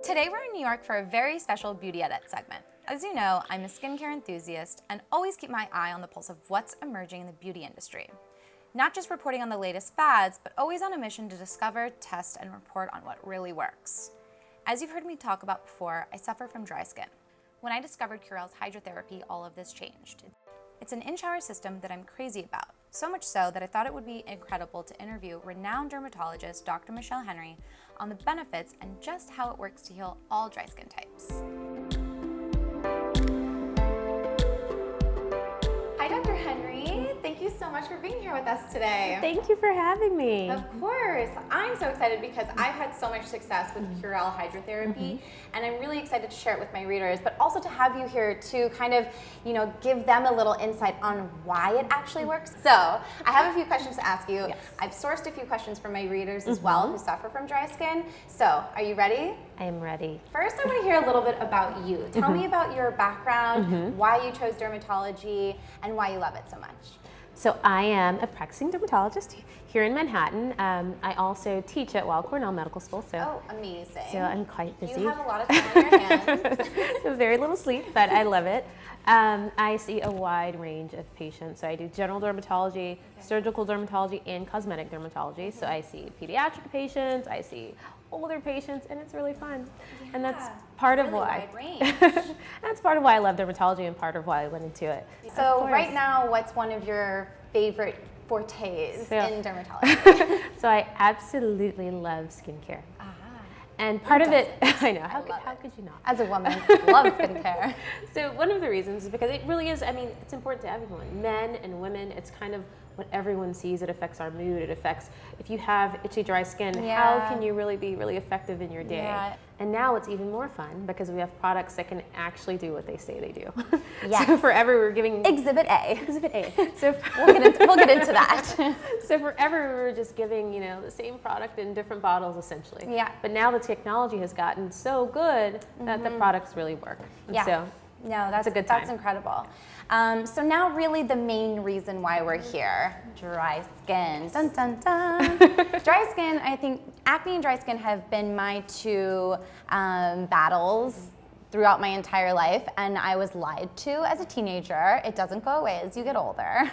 Today we're in New York for a very special Beauty Edit segment. As you know, I'm a skincare enthusiast and always keep my eye on the pulse of what's emerging in the beauty industry. Not just reporting on the latest fads, but always on a mission to discover, test, and report on what really works. As you've heard me talk about before, I suffer from dry skin. When I discovered Curél hydrotherapy, all of this changed. It's an in-shower system that I'm crazy about, so much so that I thought it would be incredible to interview renowned dermatologist Dr. Michelle Henry on the benefits and just how it works to heal all dry skin types. Hi, Dr. Henry. Thank you so much for being here with us today. Thank you for having me. Of course. I'm so excited because I've had so much success with Curél hydrotherapy, and I'm really excited to share it with my readers, but also to have you here to kind of, give them a little insight on why it actually works. So I have a few questions to ask you. Yes. I've sourced a few questions from my readers as well who suffer from dry skin. So are you ready? I am ready. First, I want to hear a little bit about you. Tell me about your background, why you chose dermatology, and why you love it so much. So I am a practicing dermatologist here in Manhattan. I also teach at Cornell Medical School. Oh, amazing. So I'm quite busy. You have a lot of time on your hands. So very little sleep, but I love it. I see a wide range of patients. So I do general dermatology, surgical dermatology, and cosmetic dermatology. So I see pediatric patients, I see older patients, and it's really fun. Yeah, and that's part of really why. Wide range. That's part of why I love dermatology and part of why I went into it. So right now, what's one of your favorite fortes in dermatology? So I absolutely love skincare. And part of it, I know, how could you not? As a woman, love skincare. So one of the reasons is because it really is, it's important to everyone. Men and women, it's kind of what everyone sees. It affects our mood. It affects, if you have itchy, dry skin, how can you really be really effective in your day? Yeah. And now it's even more fun because we have products that can actually do what they say they do. Yes. So forever we're giving... Exhibit A. Exhibit A. So we'll get into that. So forever we were just giving, the same product in different bottles essentially. Yeah. But now the technology has gotten so good that the products really work. And so no, that's a good time. That's incredible. So now really the main reason why we're here, dry skin. Dun, dun, dun. Dry skin, I think acne and dry skin have been my two battles throughout my entire life, and I was lied to as a teenager. It doesn't go away as you get older.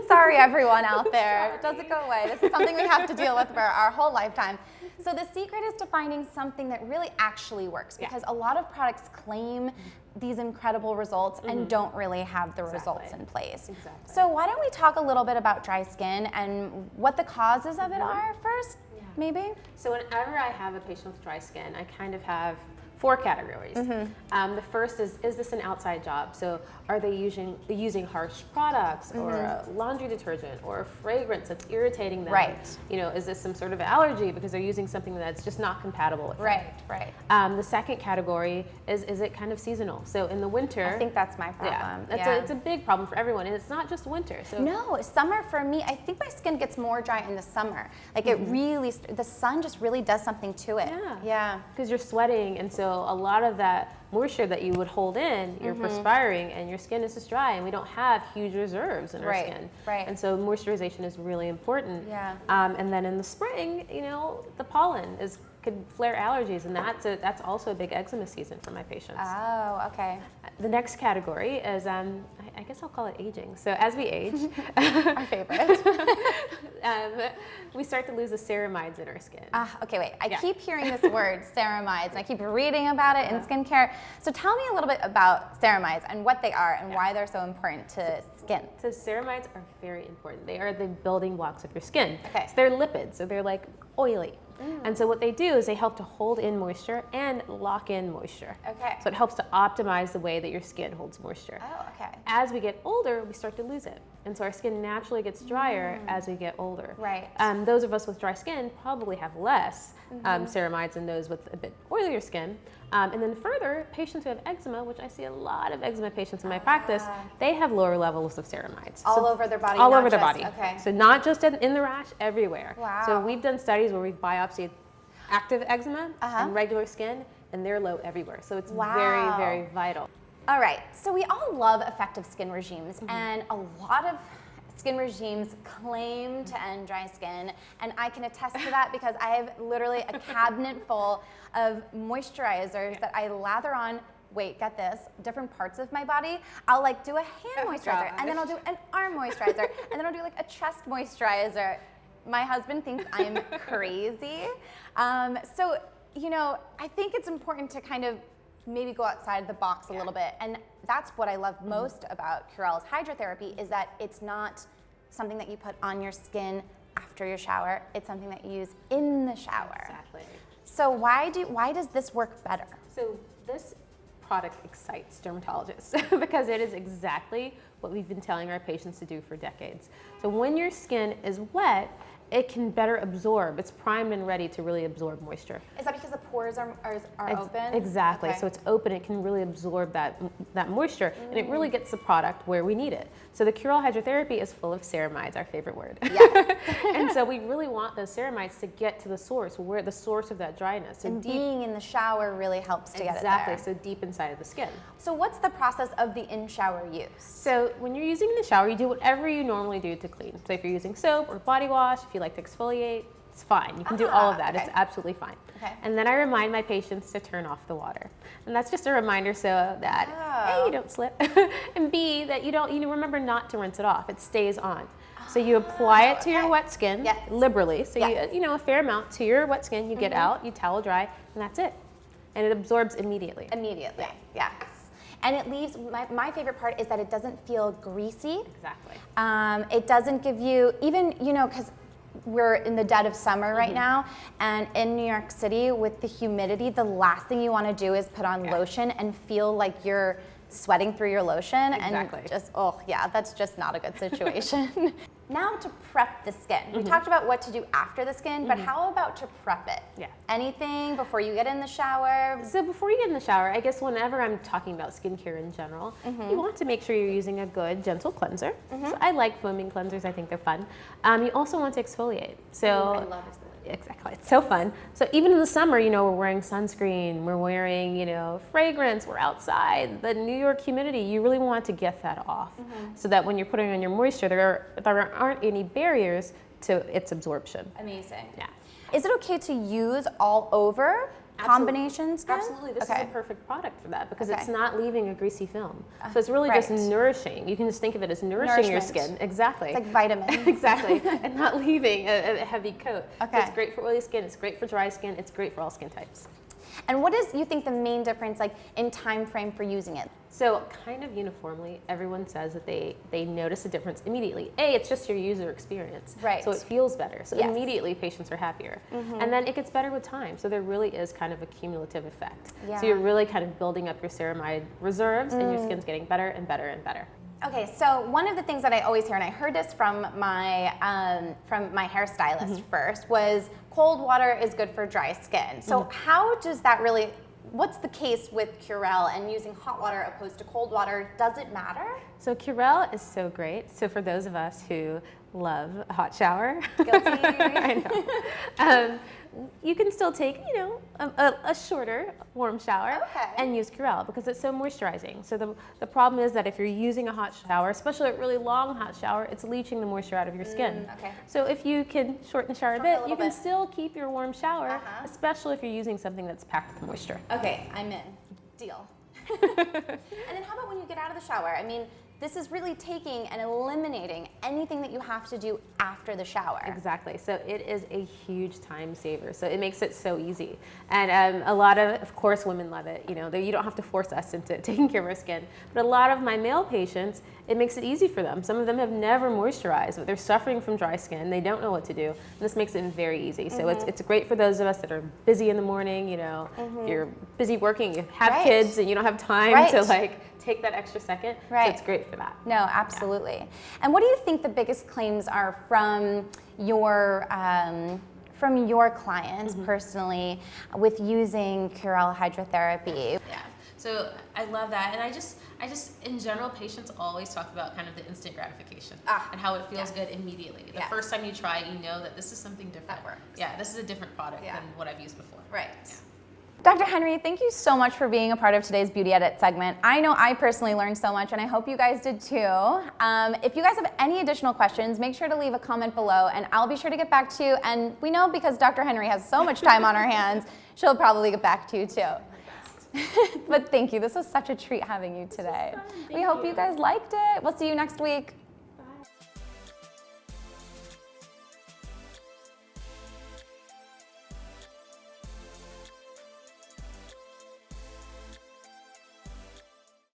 Sorry everyone out there, it doesn't go away. This is something we have to deal with for our whole lifetime. So the secret is to finding something that really actually works, because a lot of products claim these incredible results and don't really have the results in place. Exactly. So why don't we talk a little bit about dry skin and what the causes of it are first, maybe? So whenever I have a patient with dry skin, I kind of have 4 categories. The first is this an outside job? So are they using harsh products or a laundry detergent or a fragrance that's irritating them? Right. Is this some sort of allergy because they're using something that's just not compatible with them? Right. The second category is it kind of seasonal? So in the winter, I think that's my problem. It's a big problem for everyone, and it's not just winter. So no, summer for me, I think my skin gets more dry in the summer. Like it really, the sun just really does something to it. Yeah. Because you're sweating, and so a lot of that moisture that you would hold in, you're perspiring, and your skin is just dry, and we don't have huge reserves in our skin. Right. And so moisturization is really important. Yeah. And then in the spring, the pollen could flare allergies, and that's also a big eczema season for my patients. Oh, okay. The next category is, I guess I'll call it aging. So as we age, our favorite, we start to lose the ceramides in our skin. Okay, wait. I keep hearing this word, ceramides, and I keep reading about it in skincare. So tell me a little bit about ceramides and what they are and why they're so important to skin. So ceramides are very important. They are the building blocks of your skin. Okay. So they're lipids, so they're like oily. And so what they do is they help to hold in moisture and lock in moisture. Okay. So it helps to optimize the way that your skin holds moisture. Oh, okay. As we get older, we start to lose it. And so our skin naturally gets drier as we get older. Right. Those of us with dry skin probably have less ceramides than those with a bit oilier skin. And then further, patients who have eczema, which I see a lot of eczema patients in my practice, they have lower levels of ceramides. All over their body? All over their body. Okay. So not just in the rash, everywhere. Wow. So we've done studies where we've biopsied active eczema and regular skin, and they're low everywhere. So it's very, very vital. All right, so we all love effective skin regimes, and a lot of skin regimes claim to end dry skin, and I can attest to that because I have literally a cabinet full of moisturizers that I lather on. Wait, get this, different parts of my body. I'll like do a hand moisturizer, and then I'll do an arm moisturizer, and then I'll do like a chest moisturizer. My husband thinks I'm crazy. So, you know, I think it's important to kind of maybe go outside the box a little bit. And that's what I love most about Curél's hydrotherapy is that it's not something that you put on your skin after your shower. It's something that you use in the shower. Exactly. So why does this work better? So this product excites dermatologists because it is exactly what we've been telling our patients to do for decades. So when your skin is wet, it can better absorb. It's primed and ready to really absorb moisture. Is that because the pores are open? Exactly. Okay. So it's open. It can really absorb that moisture, and it really gets the product where we need it. So the Curél hydrotherapy is full of ceramides, our favorite word. Yes. And so we really want those ceramides to get to the source, where the source of that dryness. So And being in the shower really helps to get it there. Exactly. So deep inside of the skin. So what's the process of the in-shower use? So when you're using in the shower, you do whatever you normally do to clean. So if you're using soap or body wash, if you like to exfoliate, it's fine. You can do all of that. Okay. It's absolutely fine. Okay. And then I remind my patients to turn off the water. And that's just a reminder so that A, you don't slip, and B, that you remember not to rinse it off. It stays on. So you apply it to your wet skin liberally. So you a fair amount to your wet skin, you get out, you towel dry, and that's it. And it absorbs immediately. Immediately, yes. And it leaves, my favorite part is that it doesn't feel greasy. Exactly. It doesn't give you, even, because we're in the dead of summer right now, and in New York City with the humidity, the last thing you want to do is put on lotion and feel like you're sweating through your lotion. Exactly. And just, that's just not a good situation. Now to prep the skin. We talked about what to do after the skin, but how about to prep it? Yeah. Anything before you get in the shower? So before you get in the shower, I guess whenever I'm talking about skincare in general, you want to make sure you're using a good, gentle cleanser. So I like foaming cleansers. I think they're fun. You also want to exfoliate. So I love exfoliating. Exactly. It's so fun. So even in the summer, we're wearing sunscreen, we're wearing, fragrance, we're outside. The New York humidity, you really want to get that off so that when you're putting on your moisture, there aren't any barriers to its absorption. Amazing. Yeah. Is it okay to use all over combination skin? Absolutely. This is a perfect product for that because it's not leaving a greasy film. So So it's really just nourishing. You can just think of it as nourishing your skin. Exactly. It's like vitamins. Exactly. And not leaving a heavy coat. Okay. So it's great for oily skin. It's great for dry skin. It's great for all skin types. And what is, you think, the main difference, like, in time frame for using it? So kind of uniformly, everyone says that they notice a difference immediately. It's just your user experience. Right. So it feels better. So immediately patients are happier. And then it gets better with time. So there really is kind of a cumulative effect. Yeah. So you're really kind of building up your ceramide reserves and your skin's getting better and better and better. Okay, so one of the things that I always hear, and I heard this from my hairstylist first, was cold water is good for dry skin. So how does that really, what's the case with Curél and using hot water opposed to cold water? Does it matter? So Curél is so great. So for those of us who love a hot shower, Guilty. I know. You can still take, a shorter warm shower and use Curél because it's so moisturizing. So the problem is that if you're using a hot shower, especially a really long hot shower, it's leaching the moisture out of your skin. Okay. So if you can shorten the shower a bit, you can still keep your warm shower, especially if you're using something that's packed with moisture. Okay, I'm in. Deal. And then how about when you get out of the shower? I mean, this is really taking and eliminating anything that you have to do after the shower. Exactly. So it is a huge time saver. So it makes it so easy. And a lot of course, women love it. You don't have to force us into taking care of our skin. But a lot of my male patients, it makes it easy for them. Some of them have never moisturized, but they're suffering from dry skin. They don't know what to do. And this makes it very easy. So it's great for those of us that are busy in the morning. If you're busy working, you have kids, and you don't have time to take that extra second. So it's great for that. No, absolutely. Yeah. And what do you think the biggest claims are from your clients personally with using Curél hydrotherapy? Yeah. So I love that, and I just in general, patients always talk about kind of the instant gratification and how it feels good immediately. The first time you try it, you know that this is something different. That works. Yeah, this is a different product than what I've used before. Right. Yeah. Dr. Henry, thank you so much for being a part of today's Beauty Edit segment. I know I personally learned so much, and I hope you guys did too. If you guys have any additional questions, make sure to leave a comment below, and I'll be sure to get back to you. And we know because Dr. Henry has so much time on her hands, she'll probably get back to you too. But thank you. This was such a treat having you today. We hope you guys liked it. We'll see you next week.